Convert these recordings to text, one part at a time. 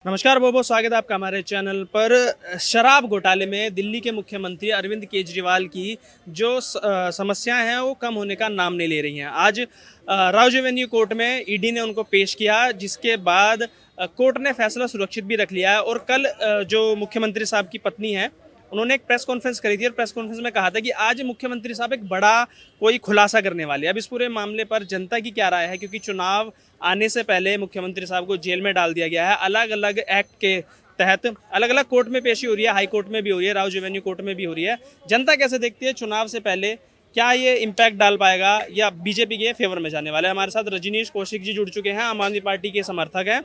नमस्कार, बहुत बहुत स्वागत है आपका हमारे चैनल पर। शराब घोटाले में दिल्ली के मुख्यमंत्री अरविंद केजरीवाल की जो समस्याएं हैं वो कम होने का नाम नहीं ले रही हैं। आज राउज एवेन्यू कोर्ट में ईडी ने उनको पेश किया, जिसके बाद कोर्ट ने फैसला सुरक्षित भी रख लिया है। और कल जो मुख्यमंत्री साहब की पत्नी है, उन्होंने एक प्रेस कॉन्फ्रेंस करी थी और प्रेस कॉन्फ्रेंस में कहा था कि आज मुख्यमंत्री साहब एक बड़ा कोई खुलासा करने वाले हैं। अब इस पूरे मामले पर जनता की क्या राय है, क्योंकि चुनाव आने से पहले मुख्यमंत्री साहब को जेल में डाल दिया गया है। अलग अलग एक्ट के तहत अलग अलग कोर्ट में पेशी हो रही है, हाई कोर्ट में भी हो रही है, राउज एवेन्यू कोर्ट में भी हो रही है। जनता कैसे देखती है चुनाव से पहले, क्या ये इम्पैक्ट डाल पाएगा या बीजेपी के फेवर में जाने वाला है? हमारे साथ रजनीश कौशिक जी जुड़ चुके हैं, आम आदमी पार्टी के समर्थक हैं।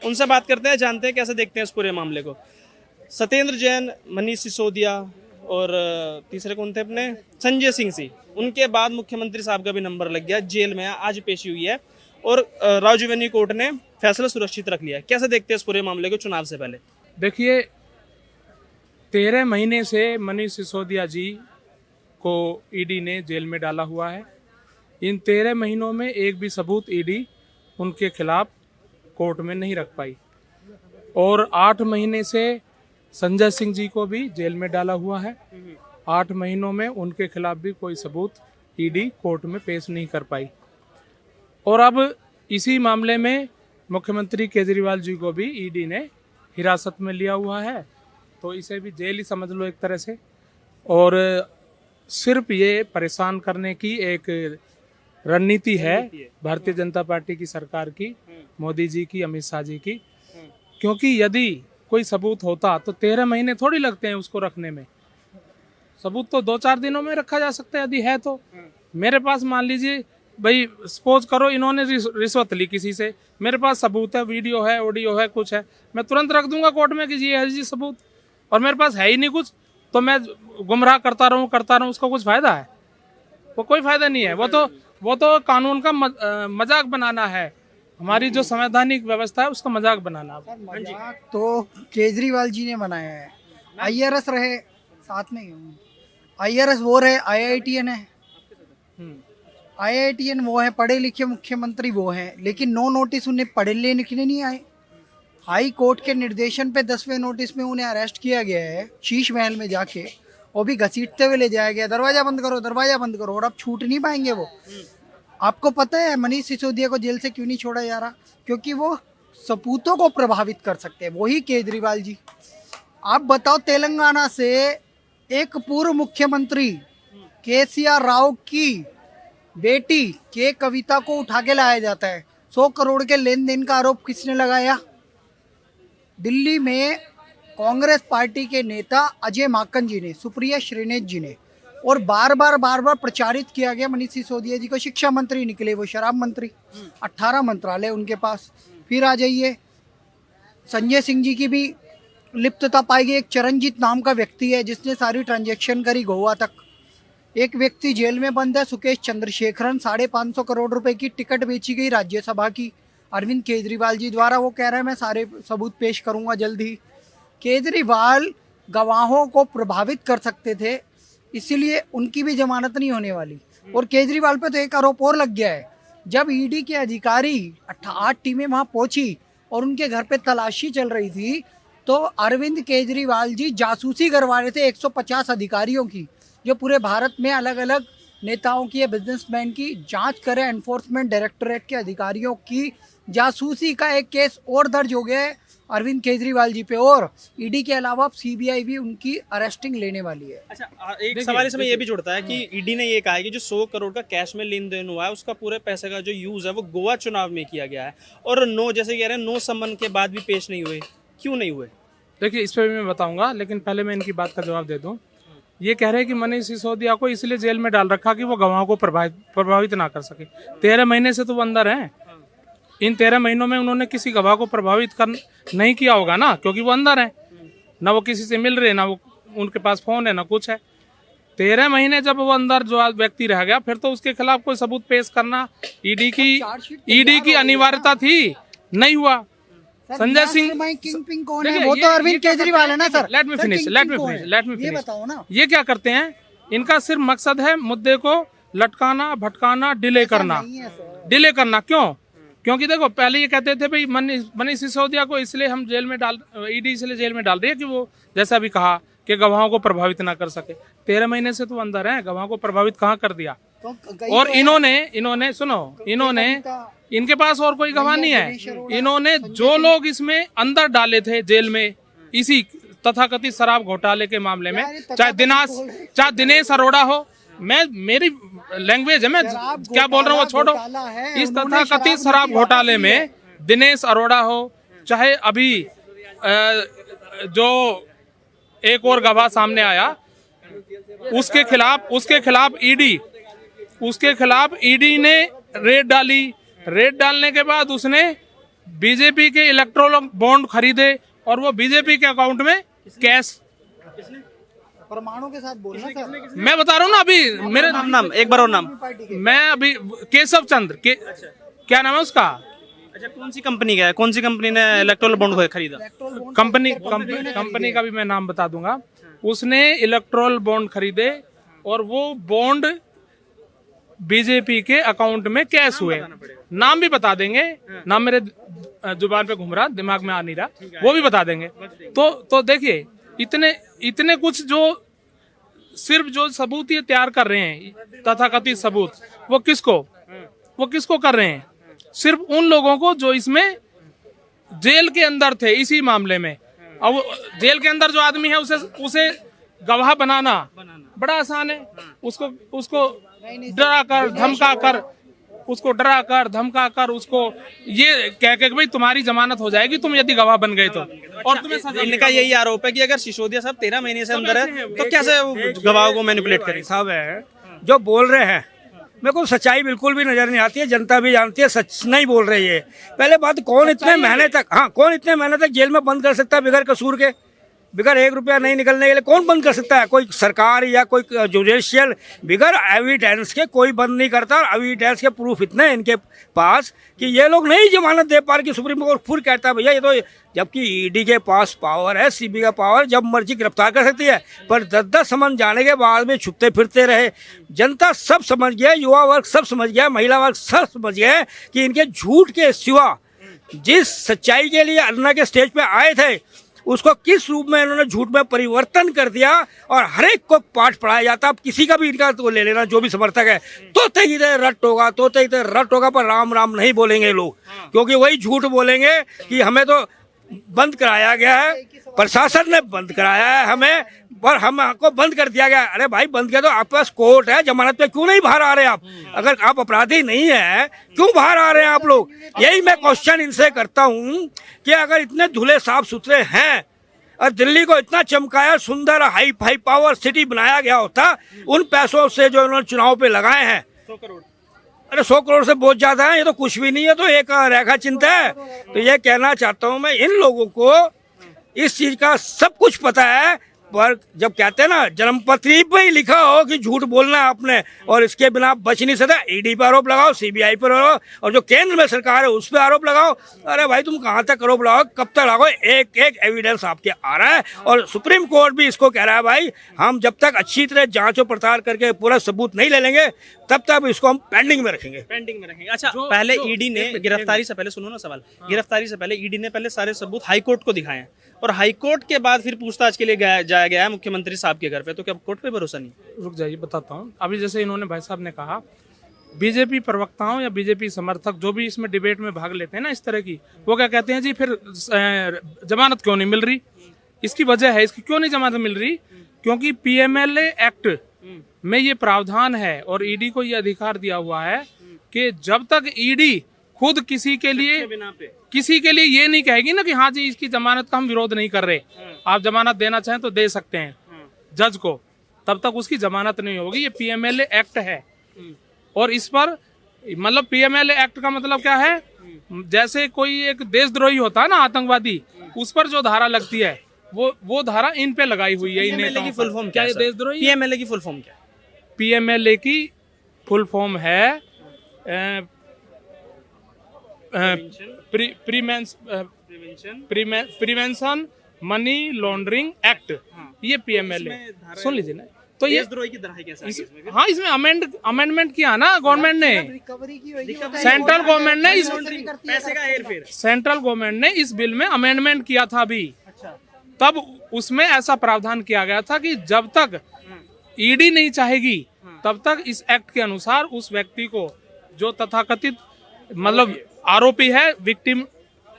उनसे बात करते हैं, जानते हैं कैसे देखते हैं इस पूरे मामले को। सत्येंद्र जैन, मनीष सिसोदिया और तीसरे कौन थे अपने, संजय सिंह सी, उनके बाद मुख्यमंत्री साहब का भी नंबर लग गया, जेल में आज पेशी हुई है और राउज एवेन्यू कोर्ट ने फैसला सुरक्षित रख लिया है। कैसे देखते हैं इस पूरे मामले को चुनाव से पहले? देखिए, 13 महीने से मनीष सिसोदिया जी को ईडी ने जेल में डाला हुआ है। इन 13 महीनों में एक भी सबूत ईडी उनके खिलाफ कोर्ट में नहीं रख पाई और 8 महीने से संजय सिंह जी को भी जेल में डाला हुआ है। 8 महीनों में उनके खिलाफ भी कोई सबूत ईडी कोर्ट में पेश नहीं कर पाई और अब इसी मामले में मुख्यमंत्री केजरीवाल जी को भी ईडी ने हिरासत में लिया हुआ है, तो इसे भी जेल ही समझ लो एक तरह से। और सिर्फ ये परेशान करने की एक रणनीति है भारतीय जनता पार्टी की सरकार की, मोदी जी की, अमित शाह जी की। क्योंकि यदि कोई सबूत होता तो 13 महीने थोड़ी लगते हैं उसको रखने में। सबूत तो 2-4 दिनों में रखा जा सकता है यदि है तो। मेरे पास मान लीजिए भाई, सपोज करो इन्होंने रिश्वत ली किसी से, मेरे पास सबूत है, वीडियो है, ऑडियो है, कुछ है, मैं तुरंत रख दूंगा कोर्ट में कि ये है जी सबूत। और मेरे पास है ही नहीं कुछ, तो मैं गुमराह करता रहूं, उसका कुछ फायदा है? वो कोई फायदा नहीं है। वो तो कानून का मजाक बनाना है। हमारी जो संवैधानिक व्यवस्था है उसका मजाक बनाना। मजाक तो केजरीवाल जी ने बनाया है। आईआरएस रहे साथ में, आईआरएस वो रहे, आईआईटीएन है, आईआईटीएन वो है, पढ़े लिखे मुख्यमंत्री वो हैं, लेकिन नो नोटिस उन्हें पढ़े लिखने नहीं आए। हाई कोर्ट के निर्देशन पे 10वें नोटिस में उन्हें अरेस्ट किया गया है, शीश महल में जाके, वो भी घसीटते हुए ले जाया गया, दरवाजा बंद करो, दरवाजा बंद करो, और अब छूट नहीं पाएंगे वो। आपको पता है मनीष सिसोदिया को जेल से क्यों नहीं छोड़ा जा रहा? क्योंकि वो सपूतों को प्रभावित कर सकते हैं, वही केजरीवाल जी। आप बताओ, तेलंगाना से एक पूर्व मुख्यमंत्री केसीआर राव की बेटी के कविता को उठा के लाया जाता है। 100 करोड़ के लेन देन का आरोप किसने लगाया? दिल्ली में कांग्रेस पार्टी के नेता अजय माकन जी ने, सुप्रिया श्रीनेश जी ने, और बार बार प्रचारित किया गया मनीष सिसोदिया जी को शिक्षा मंत्री निकले, वो शराब मंत्री। 18 मंत्रालय उनके पास। फिर आ जाइए, संजय सिंह जी की भी लिप्तता पाई गई। एक चरणजीत नाम का व्यक्ति है जिसने सारी ट्रांजैक्शन करी गोवा तक। एक व्यक्ति जेल में बंद है, सुकेश चंद्रशेखरन। 550 करोड़ रुपए की टिकट बेची गई राज्यसभा की अरविंद केजरीवाल जी द्वारा। वो कह रहे हैं मैं सारे सबूत पेश करूंगा जल्द ही। केजरीवाल गवाहों को प्रभावित कर सकते थे, इसीलिए उनकी भी जमानत नहीं होने वाली। और केजरीवाल पे तो एक आरोप और लग गया है। जब ईडी के अधिकारी 8 टीमें वहां पहुंची और उनके घर पे तलाशी चल रही थी, तो अरविंद केजरीवाल जी जासूसी करवा रहे थे 150 अधिकारियों की, जो पूरे भारत में अलग अलग नेताओं की या बिजनेसमैन की जांच करें। एनफोर्समेंट डायरेक्टोरेट के अधिकारियों की जासूसी का एक केस और दर्ज हो गया है अरविंद केजरीवाल जी पे, और ईडी के अलावा सीबीआई भी उनकी अरेस्टिंग लेने वाली है। अच्छा, एक सवाल इसमें ये भी जुड़ता है कि ईडी ने ये कहा है कि जो 100 करोड़ का कैश में लेन देन हुआ है, उसका पूरे पैसे का जो यूज है वो गोवा चुनाव में किया गया है, और नो, जैसे कह रहे हैं, नो सम्मन के बाद भी पेश नहीं हुए। क्यों नहीं हुए? देखिए, इस पर भी मैं बताऊंगा, लेकिन पहले मैं इनकी बात का जवाब दे दूं। ये कह रहे हैं कि मनीष सिसोदिया को इसलिए जेल में डाल रखा कि वो गवाहों को प्रभावित ना कर सके। 13 महीने से तो वो अंदर हैं। इन 13 महीनों में उन्होंने किसी गवाह को प्रभावित नहीं किया होगा ना, क्योंकि वो अंदर हैं। ना वो किसी से मिल रहे, ना वो उनके पास फोन है, ना कुछ है। 13 महीने जब वो अंदर जो व्यक्ति रह गया, फिर तो उसके खिलाफ कोई सबूत पेश करना ईडी की अनिवार्यता थी, नहीं हुआ। संजय सिंह किंग पिंग कौन है? वो तो अरविंद केजरीवाल है ना सर। Let me finish. ये बताओ ना, ये क्या करते हैं? इनका सिर्फ मकसद है मुद्दे को लटकाना, भटकाना, डिले करना। क्यों? क्योंकि देखो पहले ये कहते थे भाई मनीष सिसोदिया को इसलिए हम जेल में ईडी इसलिए जेल में डाल रही है कि वो जैसा अभी कहा कि गवाहों को प्रभावित ना कर सके। 13 महीने से तो अंदर है, गवाहों को प्रभावित कहाँ कर दिया। और इन्होंने सुनो, इनके पास और कोई गवाह नहीं है। इन्होंने जो लोग इसमें अंदर डाले थे जेल में इसी तथाकथित शराब घोटाले के मामले में, चाहे दिनेश अरोड़ा हो, मेरी लैंग्वेज है, मैं क्या बोल रहा हूँ वो छोड़ो। इस तथाकथित शराब घोटाले में दिनेश अरोड़ा हो, चाहे अभी जो एक और गवाह सामने आया उसके खिलाफ ईडी ने रेड डाली। रेड डालने के बाद उसने बीजेपी के इलेक्ट्रोल बॉन्ड खरीदे और वो बीजेपी के अकाउंट में कैश। परमाणु के साथ बोलना सर, मैं बता रहा हूँ ना, अभी मेरे नाम एक बार और नाम। मैं अभी केशव चंद्र क्या नाम है उसका? अच्छा, कौन सी कंपनी का है? कौन सी कंपनी ने इलेक्ट्रोल बॉन्ड खरीदा? कंपनी का भी मैं नाम बता दूंगा। उसने इलेक्ट्रोल बॉन्ड खरीदे और वो बॉन्ड बीजेपी के अकाउंट में कैश हुए। नाम भी बता देंगे, नाम मेरे जुबान पे घूम रहा, दिमाग में आ नहीं रहा, वो भी बता देंगे। तो देखिए इतने कुछ जो सिर्फ जो सबूत ये तैयार कर रहे हैं तथाकथित सबूत, वो किसको कर रहे हैं? सिर्फ उन लोगों को जो इसमें जेल के अंदर थे इसी मामले में। अब जेल के अंदर जो आदमी है उसे गवाह बनाना बड़ा आसान है। उसको डरा कर धमका कर उसको ये कह के भाई तुम्हारी जमानत हो जाएगी तुम यदि गवाह बन गए तो। और तुम्हें सजा इनका यही आरोप है कि अगर सिसोदिया साहब 13 महीने से अंदर है तो कैसे गवाहों को मैनिपुलेट करें? साहब है जो बोल रहे हैं, मेरे को सच्चाई बिल्कुल भी नजर नहीं आती है, जनता भी जानती है सच नहीं बोल रही है। पहले बात, कौन इतने महीने तक जेल में बंद कर सकता है बगैर कसूर के? बगैर 1 रुपया नहीं निकलने के लिए कौन बंद कर सकता है? कोई सरकार या कोई जुडिशियल बगैर एविडेंस के कोई बंद नहीं करता। और एविडेंस के प्रूफ इतने हैं इनके पास कि ये लोग नहीं जमानत दे पा रहे कि सुप्रीम कोर्ट फिर कहता है भैया ये तो, जबकि ईडी के पास पावर है, सीबी का पावर जब मर्जी गिरफ्तार कर सकती है, पर 10 समन जाने के बाद में छुपते फिरते रहे। जनता सब समझ गया, युवा वर्ग सब समझ गया, महिला वर्ग सब समझ गया कि इनके झूठ के सिवा जिस सच्चाई के लिए अन्ना के स्टेज पे आए थे उसको किस रूप में इन्होंने झूठ में परिवर्तन कर दिया। और हर एक को पाठ पढ़ाया जाता। अब किसी का भी इनका तो ले लेना, जो भी समर्थक है, तोते की तरह रट होगा पर राम राम नहीं बोलेंगे लोग, क्योंकि वही झूठ बोलेंगे कि हमें तो बंद कराया गया है, प्रशासन ने बंद कराया है हमें, पर हमको बंद कर दिया गया। अरे भाई बंद किया तो आपके पास कोर्ट है, जमानत पे क्यों नहीं बाहर आ रहे आप? अगर आप अपराधी नहीं है क्यों बाहर आ रहे हैं आप लोग? यही मैं क्वेश्चन इनसे करता हूँ कि अगर इतने धुले साफ सुथरे हैं और दिल्ली को इतना चमकाया, सुंदर हाई पावर सिटी बनाया गया होता, उन पैसों से जो इन्होंने चुनाव पे लगाए हैं 100 करोड़। अरे 100 करोड़ से बहुत ज्यादा है, ये तो कुछ भी नहीं है, तो एक रेखा चिंता है। तो ये कहना चाहता हूँ मैं, इन लोगों को इस चीज का सब कुछ पता है, पर जब कहते हैं ना जन्मपत्री पे ही लिखा हो कि झूठ बोलना है आपने और इसके बिना बच नहीं सकता, ईडी पर आरोप लगाओ, सीबीआई पर लगाओ, और जो केंद्र में सरकार है उस पर आरोप लगाओ। अरे भाई तुम कहाँ तक आरोप लगाओ, कब तक लगाओ? एक एक एविडेंस आपके आ रहा है और सुप्रीम कोर्ट भी इसको कह रहा है भाई हम जब तक अच्छी तरह जांच और पड़ताल करके पूरा सबूत नहीं ले लेंगे तब तक इसको हम पेंडिंग में रखेंगे। अच्छा, पहले ईडी ने गिरफ्तारी से पहले, सुनो ना सवाल, गिरफ्तारी से पहले ईडी ने पहले सारे सबूत हाईकोर्ट को दिखाए हैं और हाईकोर्ट के बाद फिर पूछताछ के लिए जाया गया है मुख्यमंत्री साहब के घर पे, तो क्या कोर्ट पे भरोसा नहीं? रुक जाइए बताता हूँ। अभी जैसे इन्होंने भाई साहब ने कहा, बीजेपी प्रवक्ताओं या बीजेपी समर्थक जो भी इसमें डिबेट में भाग लेते हैं ना इस तरह की, वो क्या कहते हैं जी फिर जमानत क्यों नहीं मिल रही? इसकी वजह है, इसकी क्यों नहीं जमानत मिल रही? क्योंकि पीएमएलए एक्ट में ये प्रावधान है और ईडी को ये अधिकार दिया हुआ है कि जब तक ईडी खुद किसी के लिए ये नहीं कहेगी ना कि हाँ जी इसकी जमानत का हम विरोध नहीं कर रहे, आप जमानत देना चाहें तो दे सकते हैं जज को, तब तक उसकी जमानत नहीं होगी। ये पीएमएलए एक्ट है और इस पर मतलब पीएमएलए एक्ट का मतलब क्या है? जैसे कोई एक देशद्रोही होता है ना, आतंकवादी, उस पर जो धारा लगती है वो धारा इन पे लगाई हुई है। पीएमएलए की फुल फॉर्म क्या है? देशद्रोही। पीएमएलए की फुल फॉर्म क्या है? पीएमएलए की फुल फॉर्म है प्रिवेंशन मनी लॉन्ड्रिंग एक्ट। ये पीएमएलए सुन लीजिए ना, तो ये देशद्रोही की तरह कैसे आ गई इसमें फिर? हाँ, इसमें अमेंडमेंट किया ना गवर्नमेंट ने, रिकवरी की होगी वो तो सेंट्रल गवर्नमेंट ने इस पैसे का हेर फेर। सेंट्रल गवर्नमेंट ने इस बिल में अमेंडमेंट किया था अभी, अच्छा, तब उसमें ऐसा प्रावधान किया गया था कि जब तक ईडी नहीं चाहेगी तब तक इस एक्ट के अनुसार उस व्यक्ति को जो तथाकथित मतलब आरोपी है, विक्टिम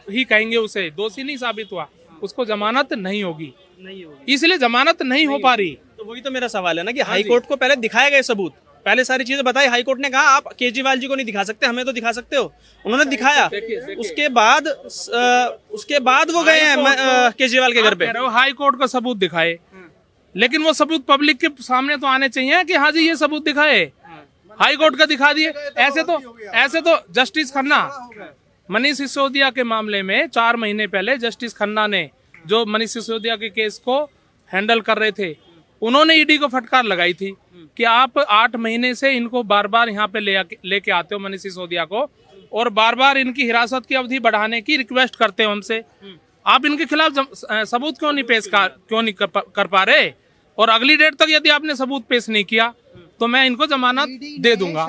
ही कहेंगे उसे, दोषी नहीं साबित हुआ, उसको जमानत नहीं होगी। नहीं होगी। इसलिए जमानत नहीं हो पा रही। तो वही तो मेरा सवाल है ना कि हाई कोर्ट को पहले दिखाए गए सबूत, पहले सारी चीजें बताई, हाई कोर्ट ने कहा आप केजरीवाल जी को नहीं दिखा सकते, हमें तो दिखा सकते हो, उन्होंने दिखाया। उसके बाद वो गए हैं केजरीवाल के घर पे। हाई कोर्ट का सबूत दिखाए, लेकिन वो सबूत पब्लिक के सामने तो आने चाहिए कि हाँ जी ये सबूत दिखाए। हाई कोर्ट का दिखा दिए। ऐसे तो जस्टिस खन्ना, मनीष सिसोदिया के मामले में 4 महीने पहले जस्टिस खन्ना ने, जो मनीष सिसोदिया के केस को हैंडल कर रहे थे, उन्होंने ईडी को फटकार लगाई थी कि आप 8 महीने से इनको बार बार यहाँ पे लेके आते हो मनीष सिसोदिया को, और बार बार इनकी हिरासत की अवधि बढ़ाने की रिक्वेस्ट करते हो हमसे, आप इनके खिलाफ सबूत क्यों नहीं कर पा रहे, और अगली डेट तक यदि आपने सबूत पेश नहीं किया तो मैं इनको जमानत दे दूंगा।